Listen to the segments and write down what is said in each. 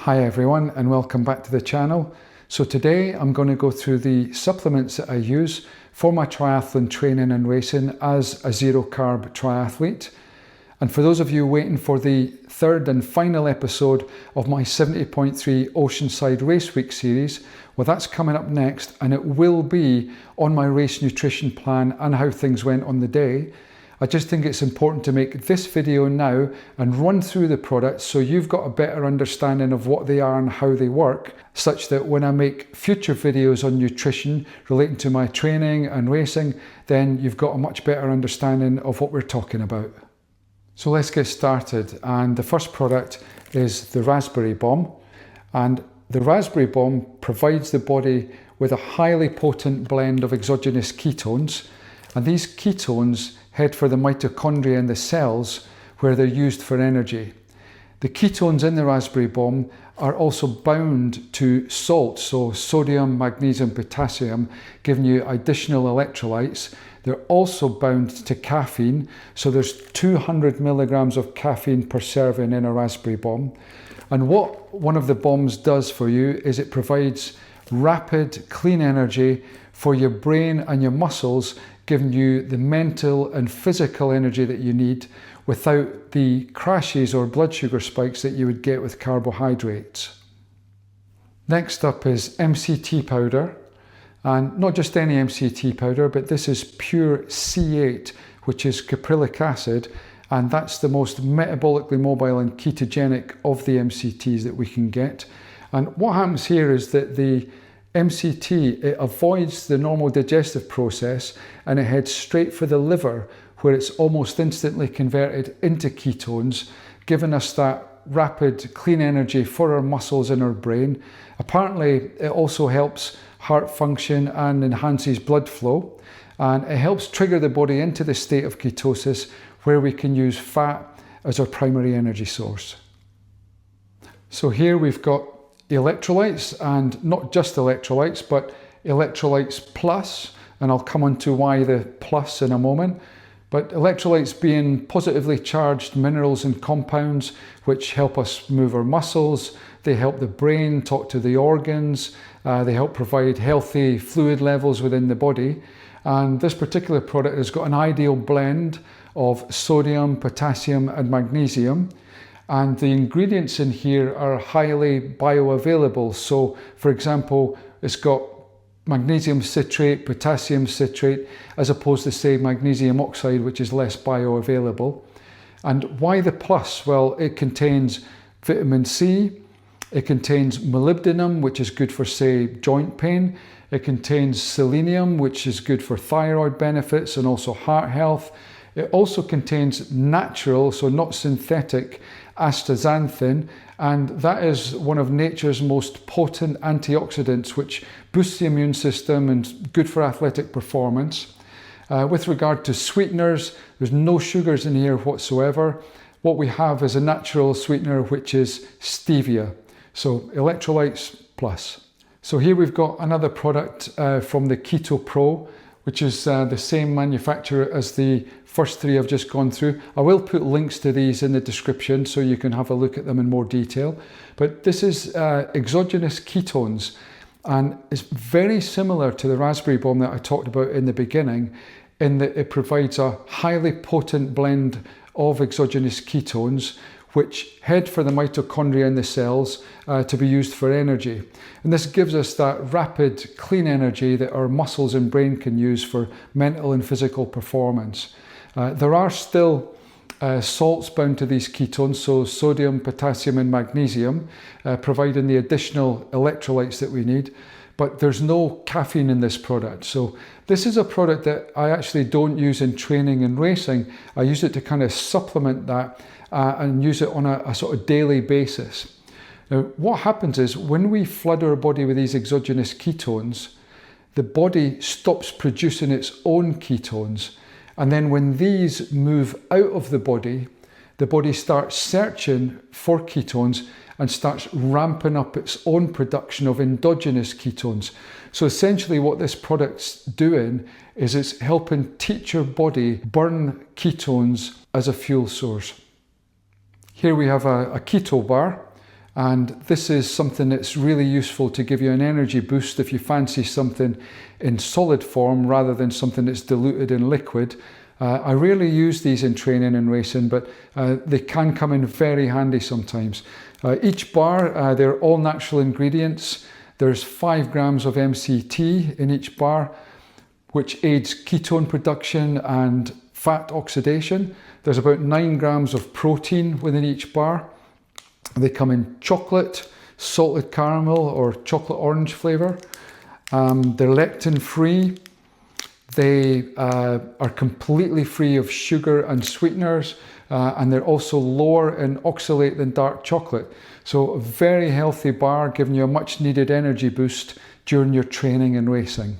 Hi everyone and welcome back to the channel. So today I'm going to go through the supplements that I use for my triathlon training and racing as a zero carb triathlete. And for those of you waiting for the third and final episode of my 70.3 Oceanside Race Week series, well, that's coming up next, and it will be on my race nutrition plan and how things went on the day. I just think it's important to make this video now and run through the products so you've got a better understanding of what they are and how they work, such that when I make future videos on nutrition relating to my training and racing, then you've got a much better understanding of what we're talking about. So let's get started, and the first product is the Raspberry Bomb. And the Raspberry Bomb provides the body with a highly potent blend of exogenous ketones, and these ketones head for the mitochondria in the cells where they're used for energy. The ketones in the Raspberry Bomb are also bound to salts, so sodium, magnesium, potassium, giving you additional electrolytes. They're also bound to caffeine, so there's 200 milligrams of caffeine per serving in a Raspberry Bomb. And what one of the bombs does for you is it provides rapid, clean energy for your brain and your muscles, giving you the mental and physical energy that you need without the crashes or blood sugar spikes that you would get with carbohydrates. Next up is MCT powder, and not just any MCT powder, but this is pure C8, which is caprylic acid, and that's the most metabolically mobile and ketogenic of the MCTs that we can get. And what happens here is that the MCT, it avoids the normal digestive process and it heads straight for the liver, where it's almost instantly converted into ketones, giving us that rapid clean energy for our muscles and our brain. Apparently it also helps heart function and enhances blood flow, and it helps trigger the body into the state of ketosis where we can use fat as our primary energy source. So here we've got electrolytes, and not just electrolytes, but electrolytes plus, and I'll come on to why the plus in a moment. But electrolytes being positively charged minerals and compounds which help us move our muscles, they help the brain talk to the organs, they help provide healthy fluid levels within the body. And this particular product has got an ideal blend of sodium, potassium and magnesium. And the ingredients in here are highly bioavailable. So for example, it's got magnesium citrate, potassium citrate, as opposed to say magnesium oxide, which is less bioavailable. And why the plus? Well, it contains vitamin C, it contains molybdenum, which is good for say joint pain. It contains selenium, which is good for thyroid benefits and also heart health. It also contains natural, so not synthetic, astaxanthin, and that is one of nature's most potent antioxidants, which boosts the immune system and good for athletic performance. With regard to sweeteners, there's no sugars in here whatsoever. What we have is a natural sweetener, which is stevia. So electrolytes plus. So here we've got another product from the KETO-PRO, which is the same manufacturer as the first three I've just gone through. I will put links to these in the description so you can have a look at them in more detail. But this is exogenous ketones, and it's very similar to the Raspberry Bomb that I talked about in the beginning, in that it provides a highly potent blend of exogenous ketones which head for the mitochondria in the cells to be used for energy. And this gives us that rapid, clean energy that our muscles and brain can use for mental and physical performance. There are still salts bound to these ketones, so sodium, potassium and magnesium, providing the additional electrolytes that we need. But there's no caffeine in this product. So this is a product that I actually don't use in training and racing. I use it to kind of supplement that and use it on a sort of daily basis. Now, what happens is when we flood our body with these exogenous ketones, the body stops producing its own ketones. And then when these move out of the body starts searching for ketones and starts ramping up its own production of endogenous ketones. So essentially what this product's doing is it's helping teach your body burn ketones as a fuel source. Here we have a keto bar, And this is something that's really useful to give you an energy boost if you fancy something in solid form rather than something that's diluted in liquid. I rarely use these in training and racing, but they can come in very handy sometimes. Each bar, they're all natural ingredients. There's 5 grams of MCT in each bar, which aids ketone production and fat oxidation. There's about 9 grams of protein within each bar. They come in chocolate, salted caramel or chocolate orange flavour. They're lectin free. They are completely free of sugar and sweeteners, and they're also lower in oxalate than dark chocolate. So a very healthy bar, giving you a much needed energy boost during your training and racing.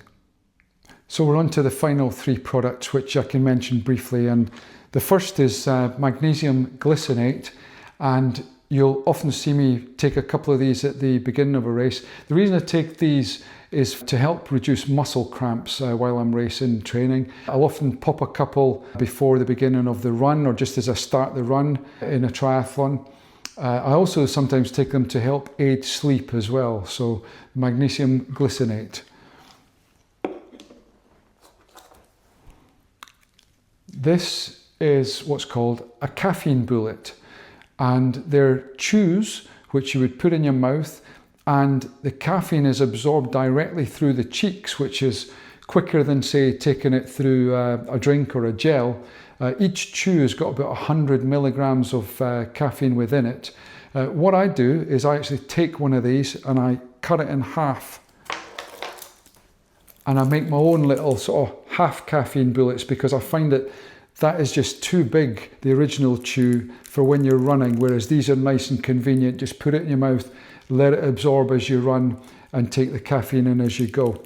So we're on to the final 3 products, which I can mention briefly. And the first is Magnesium Glycinate, and you'll often see me take a couple of these at the beginning of a race. The reason I take these is to help reduce muscle cramps while I'm racing training. I'll often pop a couple before the beginning of the run or just as I start the run in a triathlon. I also sometimes take them to help aid sleep as well. So Magnesium Glycinate. This is what's called a caffeine bullet, and they're chews which you would put in your mouth, and the caffeine is absorbed directly through the cheeks, which is quicker than, say, taking it through a drink or a gel. Each chew has got about 100 milligrams of caffeine within it. What I do is I actually take one of these and I cut it in half, and I make my own little sort of half caffeine bullets, because I find that is just too big, the original chew, for when you're running, whereas these are nice and convenient. Just put it in your mouth, let it absorb as you run, and take the caffeine in as you go.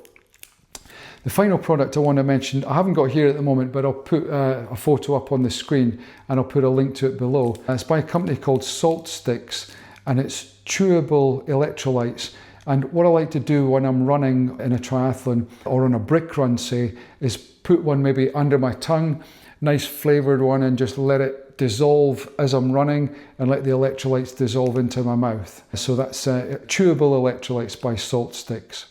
The final product I want to mention, I haven't got here at the moment, but I'll put a photo up on the screen and I'll put a link to it below. It's by a company called Salt Sticks, and it's chewable electrolytes. And what I like to do when I'm running in a triathlon or on a brick run, say, is put one maybe under my tongue, nice flavoured one, and just let it dissolve as I'm running and let the electrolytes dissolve into my mouth. So that's chewable electrolytes by Salt Sticks.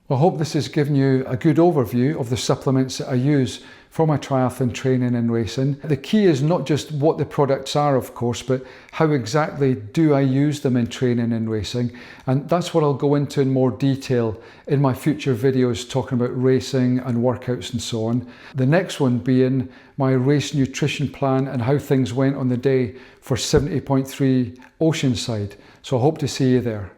Well, I hope this has given you a good overview of the supplements that I use for my triathlon training and racing. The key is not just what the products are, of course, but how exactly do I use them in training and racing. And that's what I'll go into in more detail in my future videos, talking about racing and workouts and so on. The next one being my race nutrition plan and how things went on the day for 70.3 Oceanside. So I hope to see you there.